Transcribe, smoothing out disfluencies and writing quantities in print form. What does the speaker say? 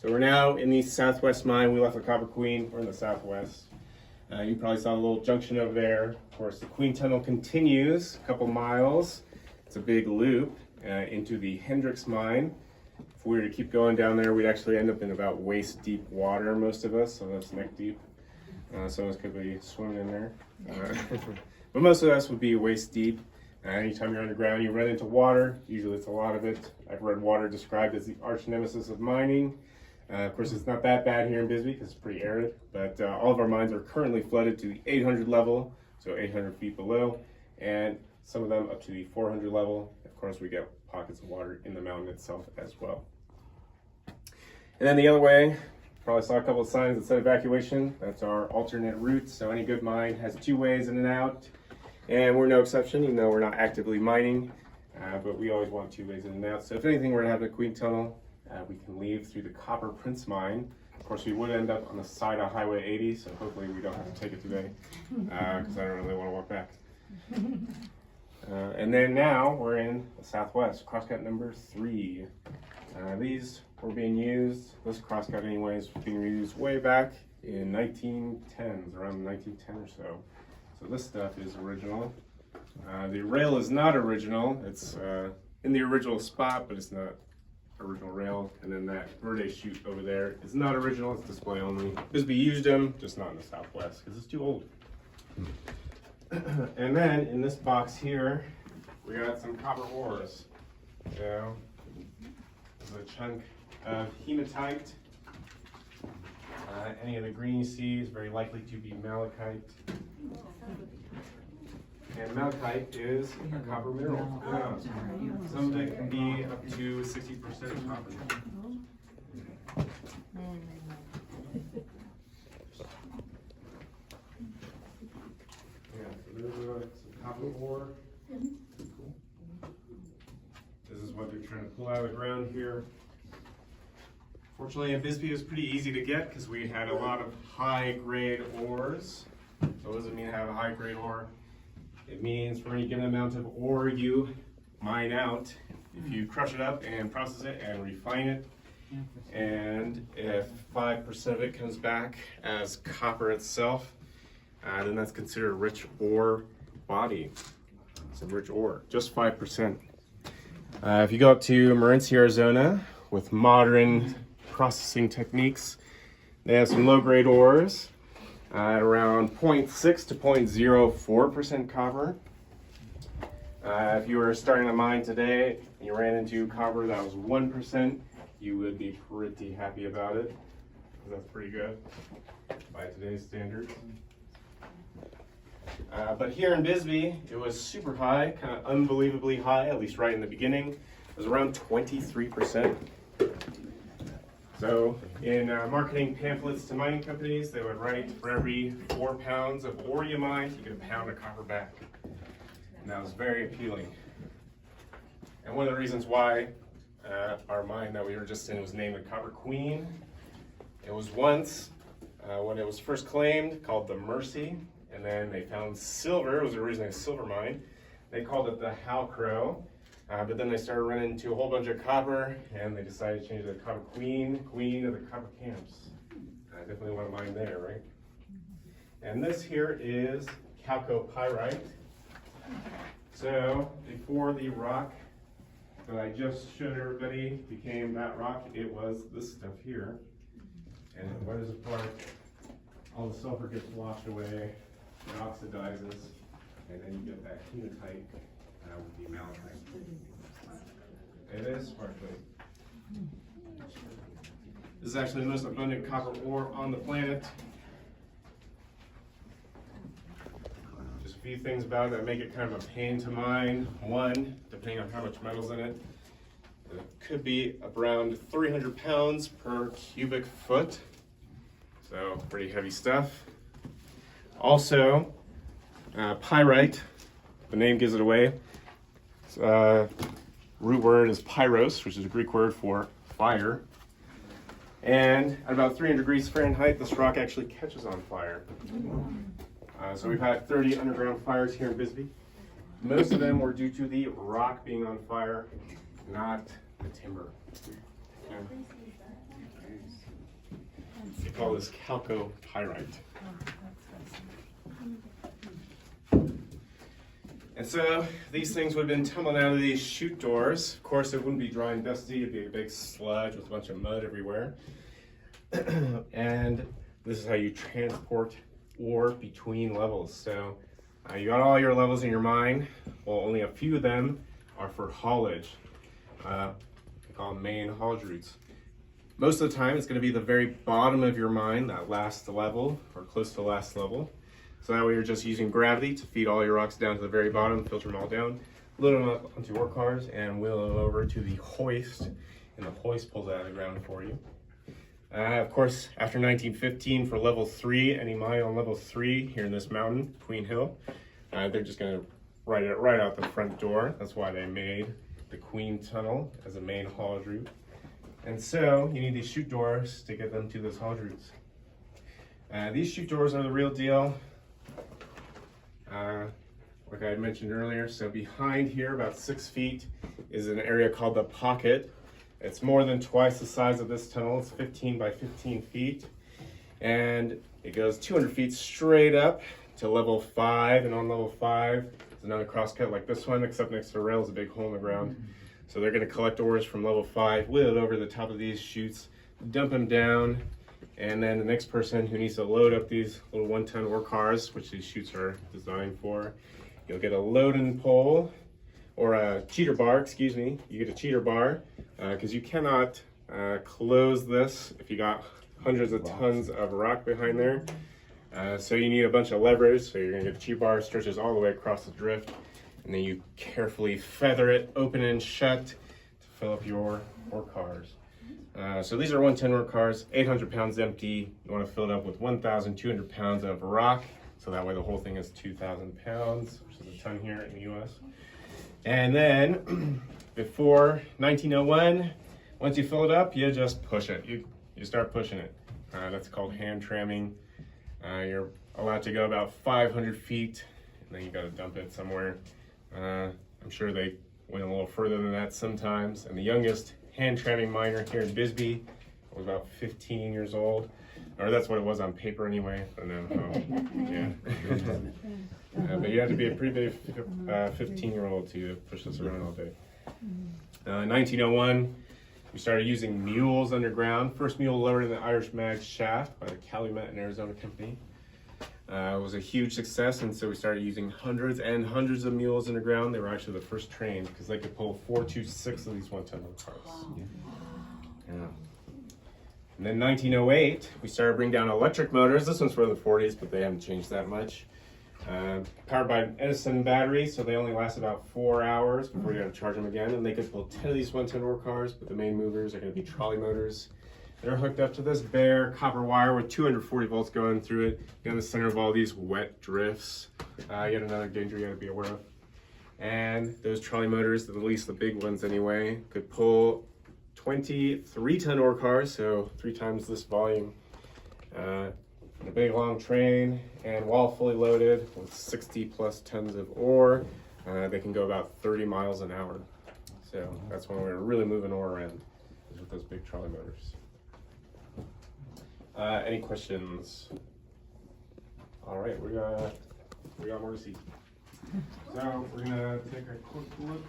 So we're now in the southwest mine. We left the Copper Queen. We're in the southwest. You probably saw a little junction over there. Of course, the Queen Tunnel continues a couple miles. It's a big loop into the Hendricks mine. If we were to keep going down there, we'd actually end up in about waist deep water, most of us, so that's neck deep. Some of us could be swimming in there. But most of us would be waist deep. Anytime you're underground, you run into water. Usually it's a lot of it. I've read water described as the arch nemesis of mining. Of course, it's not that bad here in Bisbee because it's pretty arid, but all of our mines are currently flooded to the 800 level, so 800 feet below, and some of them up to the 400 level. Of course, we get pockets of water in the mountain itself as well. And then the other way, probably saw a couple of signs that said evacuation. That's our alternate route, so any good mine has two ways in and out, and we're no exception, even though we're not actively mining, but we always want two ways in and out. So if anything were to happen to Queen Tunnel, we can leave through the Copper Prince mine. Of course, we would end up on the side of Highway 80, so hopefully we don't have to take it today, because I don't really want to walk back. And then now we're in the southwest, crosscut number 3. These were being used, this crosscut anyways, was being used way back in 1910s, around 1910 or so. So this stuff is original. The rail is not original. It's in the original spot, but it's not original rail. And then that Verde chute over there is not original, it's display only. Bisbee used them, just not in the southwest because it's too old. And then in this box here, we got some copper ores. So there's a chunk of hematite. Any of the green you see is very likely to be malachite. And malachite is a copper mineral. Some of it can be up to 60% copper. Yeah, so there's some copper ore. This is what they're trying to pull out of the ground here. Fortunately, in Bisbee, it was pretty easy to get because we had a lot of high-grade ores. So what does it mean to have a high-grade ore? It means for any given amount of ore you mine out, if you crush it up and process it and refine it, and if 5% of it comes back as copper itself, then that's considered a rich ore body. It's a rich ore, just 5%. If you go up to Morenci, Arizona, with modern processing techniques, they have some low-grade ores at around 0.6 to 0.04% copper. If you were starting a mine today and you ran into copper that was 1%, you would be pretty happy about it, because that's pretty good by today's standards. But here in Bisbee, it was super high, kind of unbelievably high, at least right in the beginning. It was around 23%. So in marketing pamphlets to mining companies, they would write for every 4 pounds of ore you mined, you get a pound of copper back. And that was very appealing. And one of the reasons why our mine that we were just in was named the Copper Queen, it was once, when it was first claimed, called the Mercy. And then they found silver. It was originally a silver mine. They called it the Halcrow. But then they started running into a whole bunch of copper, and they decided to change it to Copper Queen, Queen of the Copper Camps. I definitely want to mine there, right? And this here is chalcopyrite. So before the rock that I just showed everybody became that rock, it was this stuff here. And it weathers apart. All the sulfur gets washed away, it oxidizes, and then you get that hematite. With the malachite. It is partially. This is actually the most abundant copper ore on the planet. Just a few things about it that make it kind of a pain to mine. One, depending on how much metal's in it, it could be around 300 pounds per cubic foot. So pretty heavy stuff. Also, pyrite, the name gives it away. Root word is pyros, which is a Greek word for fire. And at about 300 degrees Fahrenheit, this rock actually catches on fire. So we've had 30 underground fires here in Bisbee. Most of them were due to the rock being on fire, not the timber. Yeah. call this chalcopyrite. And so these things would have been tumbling out of these chute doors. Of course, it wouldn't be dry and dusty. It'd be a big sludge with a bunch of mud everywhere. And this is how you transport ore between levels. So you got all your levels in your mine. Well, only a few of them are for haulage. We call them main haulage routes. Most of the time, it's going to be the very bottom of your mine, that last level, or close to the last level. So that way you're just using gravity to feed all your rocks down to the very bottom, filter them all down, load them up onto ore cars, and wheel them over to the hoist, and the hoist pulls it out of the ground for you. Of course, after 1915, for level 3, any mine on level 3 here in this mountain, Queen Hill, they're just going to write it right out the front door. That's why they made the Queen Tunnel as a main haulage route. And so you need these chute doors to get them to those haulage routes. These chute doors are the real deal. Like I mentioned earlier, so behind here, about 6 feet, is an area called the pocket. It's more than twice the size of this tunnel. It's 15 by 15 feet. And it goes 200 feet straight up to level 5. And on level 5 is another crosscut like this one, except next to the rail is a big hole in the ground. So they're going to collect ores from level 5, wheel it over the top of these chutes, dump them down, and then the next person who needs to load up these little 1-ton ore cars, which these chutes are designed for, you'll get a loading pole, or a cheater bar, excuse me. You get a cheater bar, because you cannot close this if you got hundreds of tons of rock behind there. So you need a bunch of levers, so you're going to get a cheater bar, stretches all the way across the drift, and then you carefully feather it open and shut to fill up your ore cars. So these are 1-ton ore cars, 800 pounds empty. You want to fill it up with 1,200 pounds of rock, so that way the whole thing is 2,000 pounds, which is a ton here in the US. And then before 1901, once you fill it up, you just push it. You start pushing it. That's called hand tramming. You're allowed to go about 500 feet, and then you got to dump it somewhere. I'm sure they went a little further than that sometimes. And the youngest hand tramming miner here in Bisbee was about 15 years old. Or that's what it was on paper anyway. I don't know. Yeah. But you had to be a pretty big 15-year-old to push this around all day. In 1901, we started using mules underground. First mule lowered in the Irish Mag shaft by the Calumet and Arizona Company. It was a huge success, and so we started using hundreds and hundreds of mules underground. They were actually the first train because they could pull 4 to 6 of these 1-ton cars. Yeah. And then 1908, we started bringing down electric motors. This one's from the 40s, but they haven't changed that much. Powered by an Edison battery, so they only last about 4 hours before you got to charge them again. And they could pull 10 of these 1-ton ore cars, but the main movers are going to be trolley motors. They're hooked up to this bare copper wire with 240 volts going through it. You're in the center of all these wet drifts. Yet another danger you got to be aware of. And those trolley motors, at least the big ones anyway, could pull 20 3-ton ore cars, so 3 times this volume. A big long train, and while fully loaded with 60 plus tons of ore, they can go about 30 miles an hour. So that's when we're really moving ore around, is with those big trolley motors. Any questions? All right, we got more to see. So we're gonna take a quick look